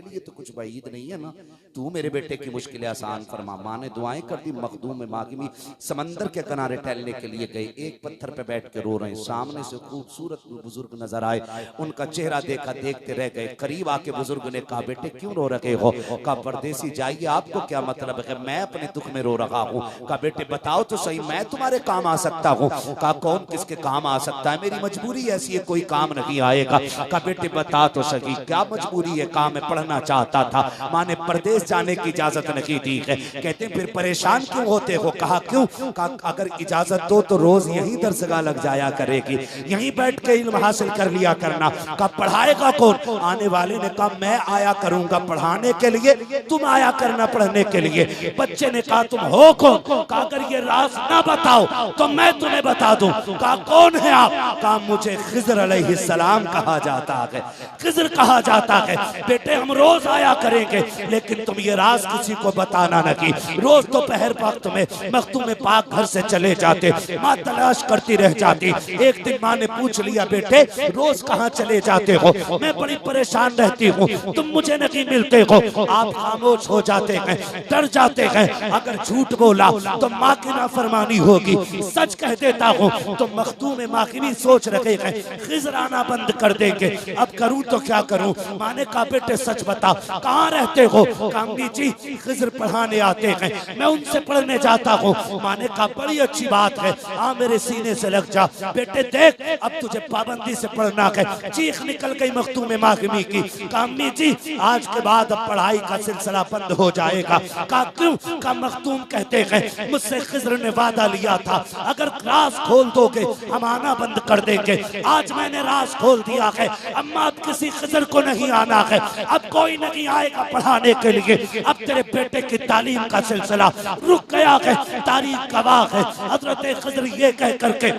तेरे लिए तो कुछ बईद नहीं है ना, तू मेरे बेटे की मुश्किलें आसान फरमा। माँ ने दुआएं कर दी। मखदूम मागिमी समंदर के किनारे टहलने के लिए गए। एक पत्थर पे बैठ के रो रहे हैं। सामने से खूबसूरत बुजुर्ग नजर आए, उनका चेहरा देखा, देखते रह गए। करीब आके बुजुर्ग ने कहा, बेटे क्यों रो रहे हो? कहा, परदेसी जाइए, आपको क्या मतलब है, मैं अपने दुख में रो रहा हूँ। कहा, बेटे बताओ तो सही, मैं तुम्हारे काम आ सकता हूँ। कहा, कौन किसके काम आ सकता है, मेरी मजबूरी ऐसी है, कोई काम नहीं आएगा। कहा, बेटे बता तो सही, क्या मजबूरी है? कहा, मैं पढ़ना चाहता था, माँ ने परदेश जाने की इजाजत नहीं दी है। कहते फिर परेशान क्यों होते हो? कहा, क्यों? कहा, अगर इजाजत दो तो रोज यही दरसगाह लग जाया करेगी, यहीं बैठ के इल्म हासिल कर लिया करना। कहा, पढ़ाएगा कौन? आने वाले ने कहा, मैं आया करूंगा पढ़ाने के लिए, तुम आया करना पढ़ने के लिए। बच्चे ने कहा, तुम हो कौन? कहा, अगर ये राज ना बताओ तो मैं तुम्हें बता दूं। कहा, कौन है आप? कहा, मुझे खिज़र अलैहिस्सलाम कहा जाता है, खिज़र कहा जाता है। बेटे हम रोज आया करेंगे, लेकिन तुम ये राज किसी को बताना नहीं। रोज दोपहर वक्त में मखदूम पाक घर से चले जाते, माँ तलाश करती रह जाती। एक दिन माँ ने पूछ लिया, बेटे रोज कहाँ चले जाते हो? मैं बड़ी परेशान रहती हूँ, तुम मुझे नहीं मिलते हो। आप खामोश हो जाते हैं, डर जाते हैं। अगर झूठ बोला तो माँ की नाफरमानी होगी, सच कह देता हूँ तो मखदूम माकिमी सोच रहे हैं खिज़र आना बंद कर देंगे। अब करूँ तो क्या करूँ? माँ ने कहा, बेटे सच बता, कहाँ रहते हो? अम्मी जी खिज़र पढ़ाने आते हैं, मैं उनसे पढ़ने जाता हूँ। माँ ने कहा, बड़ी अच्छी बात है, आ मेरे सीने से लग जा। बेटे देख, अब तुझे पाबंदी से पढ़ना है। चीख निकल गई मखदूम माकिमी की। अम्मी जी आज के बाद अब पढ़ाई का सिलसिला बंद हो जाएगा। कहा, क्यों? कहा, मखदूम कहते हैं मुझसे खिज़र ने वादा लिया था, अगर राज खोल दोगे हम आना बंद कर देंगे। आज मैंने राज खोल दिया है, अम्मा अब किसी खिज़र को नहीं आना है, अब कोई नहीं आएगा पढ़ाने के लिए। अब तेरे बेटे की तालीम का सिलसिला रुक गया है। तारीख गवाह है, हजरत खिज़र ये कह करके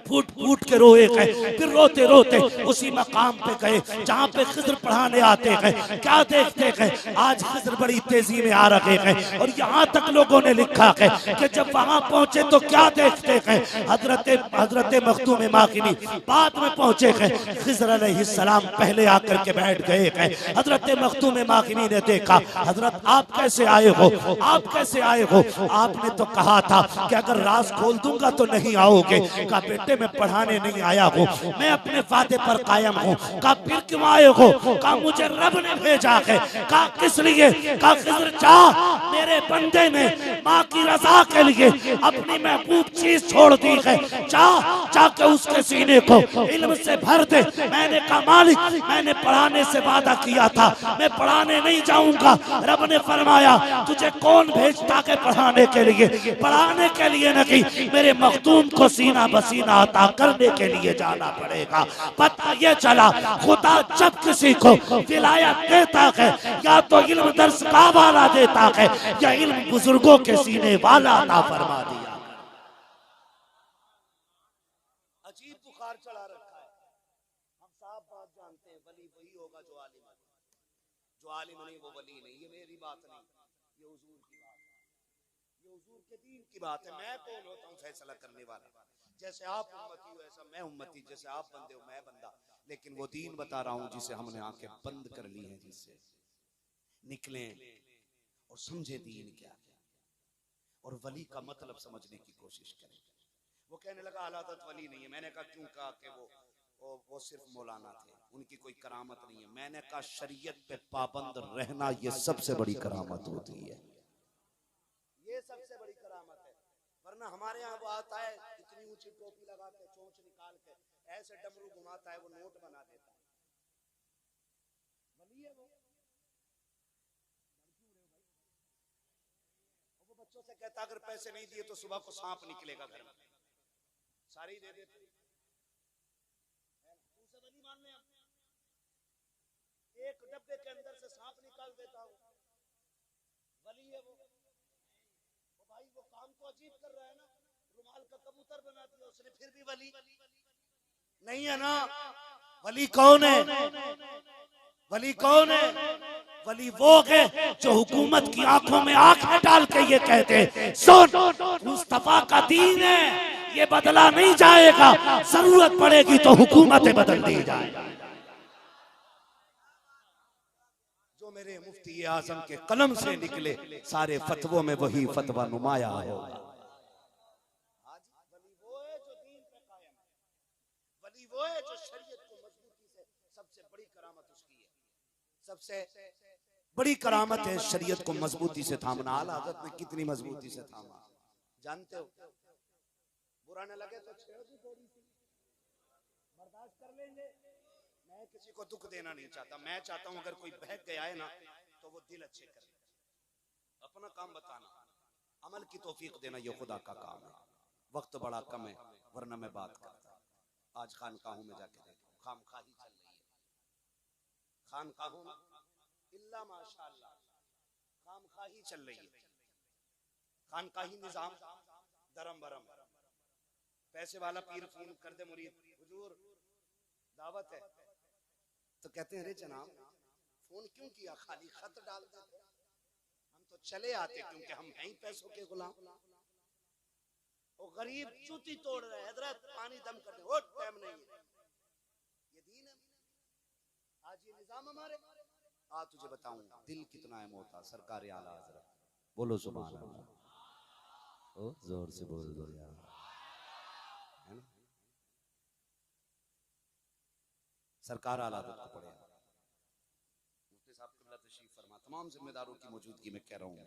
फूट फूट के रोए हैं। फिर रोते रोते उसी मकाम पे गए जहाँ पे खिज़र पढ़ाने आते हैं। क्या देखते हैं, आज खिज़र बड़ी तेजी में आ रहे हैं, और यहाँ तक लोगों ने लिखा है कि जब वहाँ पहुंचे तो क्या देखते हैं, हजरत मखदूम माकिमी बाद में पहुंचे हैं। खिज़र अलैहिस्सलाम पहले आकर के बैठ गए हैं। हजरत मखदूम माकिमी ने देखा, हजरत आप कैसे आए हो? आप कैसे आए हो? आपने तो कहा था कि अगर राज खोल दूंगा तो नहीं आओगे। कहा, बेटे मैं पढ़ाने नहीं आया हूँ, मैं अपने वादे पर कायम हूँ। कहा, फिर क्यों आए हो? कहा, मुझे रब ने भेजा है। कहा, किस लिए? कहा, खिज़र जा, मेरे बंदे ने माँ की रजा के लिए अपनी महबूब चीज छोड़ दी है, जाके उसके सीने को इल्म से भर दे। मैंने कहा, मालिक मैंने पढ़ाने से वादा किया था, मैं पढ़ाने नहीं जाऊंगा। रब ने फरमाया, तुझे कौन भेजता है पढ़ाने के लिए? पढ़ाने के लिए नहीं, मेरे मखदूम को सीना बसीना अता करने के लिए जाना पड़ेगा। पता ये चला, खुदा जब किसी को विलायत देता है, या तो इल्म दरसगाह वाला देता है, या इल्म बुजुर्गों के सीने वाला अता फरमा दिया। अजीब बुखार चढ़ा रखा है। हम साफ बात जानते हैं, वली वही होगा जो आलिम है, जो आलिम नहीं वो वली नहीं। ये मेरी बात नहीं, ये हुजूर की बात है, ये हुजूर के दीन की बात है। मैं कौन होता हूँ फैसला करने वाला? जैसे आप उम्मती हो ऐसा मैं उम्मती, जैसे आप बंदे हो मैं बंदा। लेकिन वो दीन बता रहा हूँ जिसे हमने आंखें बंद कर ली हैं, जिससे निकले और समझे दीन क्या है, और वली का मतलब समझने की कोशिश करें। वो कहने लगा अलादत वली नहीं है। मैंने कहा, क्यों? कहा कि वो सिर्फ मौलाना थे, उनकी कोई करामत नहीं है। मैंने कहा, शरीयत पे पाबंद रहना ये सबसे बड़ी करामत होती है, ये सबसे बड़ी करामत है। वरना हमारे यहाँ वो आता है, इतनी ऊंची टोपी लगा के, चोंच निकाल के, ऐसे डमरू घुमाता है, वो नोट बना देता है। वली है वो। बच्चों से कहता, अगर पैसे नहीं दिए तो सुबह को सांप निकलेगा घर में, सारी दे देते। उसे वली मानने हम, एक डब्बे के अंदर से सांप निकाल देता हूं, वली है वो। भाई वो काम तो अजीब कर रहा है ना, रुमाल का कबूतर बना दिया उसने, फिर भी वली नहीं है ना। वली कौन है? वली कौन है? वली वो है जो हुकूमत की आंखों में आंखें डाल के ये कहते हैं, सुन मुस्तफा का दीन है, ये बदला नहीं जाएगा, जरूरत पड़ेगी तो हुकूमतें बदल दी जाए। जो मेरे मुफ्ती आजम के कलम से निकले सारे फतवों में वही फतवा नुमाया हो। वली वो है जो दीन पे कायम है, वली वो है जो शरीयत को मजबूती से, सबसे बड़ी करामत उसकी है, सबसे बड़ी करामत है शरीयत को मजबूती से थामना। आला हज़रत ने कितनी मजबूती से थामा, जानते हो? बुरा न लगे तो छेड़ दी थोड़ी सी, बर्दाश्त कर लेंगे। मैं किसी को दुख देना नहीं चाहता, मैं चाहता हूं अगर कोई बहक गया है ना तो वो दिल अच्छे करे, अपना काम बताना, अमल की तौफीक देना, ये खुदा का काम है। वक्त बड़ा कम है वरना मैं बात करता। आज खानकाहों में जाके देखो, खामखाही चल रही है, खानकाहों में इल्ला माशाअल्लाह खामखाही चल रही है। खानकाही निजाम दरम बरम, पैसे वाला पीर फोन कर दे मुरीद, हुजूर दावत है, तो कहते हैं अरे जनाब फोन क्यों किया, खाली खत डाल देते, हम तो चले आते क्योंकि हम हैं ही पैसों के गुलाम। वो गरीब जूती तोड़ रहे, हजरत पानी दम कर दे, वो टाइम नहीं है, ये दीन है। आज ये निजाम हमारे, आज तुझे बताऊं दिल कितना है मोटा, सरकार आला हजरत, बोलो सुभान अल्लाह, ओ जोर से बोल दो यार, है ना? सरकार आला हजरत को पढ़े, मुफ्ती साहब किबला तशरीफ फरमा, तमाम जिम्मेदारों की मौजूदगी में कह रहा हूं।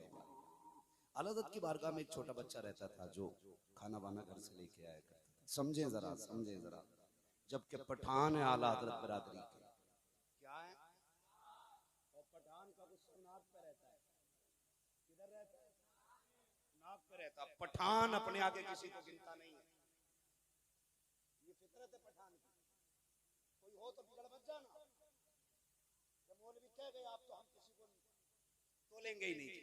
आला हजरत की बारगाह में एक छोटा बच्चा रहता था जो खाना वाना घर से लेके आया करता था। समझें जरा, समझें जरा, जबकि पठान है आला हजरत बरादरी के, क्या है, और पठान का कुछ नाक पे रहता है, किधर रहता है, नाक पे रहता है। पठान अपने आगे किसी को गिनता नहीं है, ये फितरत है पठान की। कोई हो तो बिगड़ मत जाना, जब मौलवी कह गए आप तो हम किसी को तोलेंगे ही नहीं।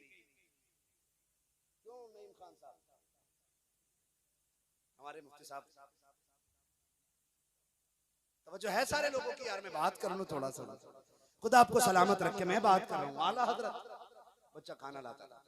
क्यों नईम खान साहब, हमारे मुफ्ती साहब, तवज्जो है सारे लोगों की यार, मैं बात कर लूं थोड़ा सा, खुदा आपको सलामत रखे, मैं बात कर रहा हूँ। आला हजरत बच्चा खाना लाता था,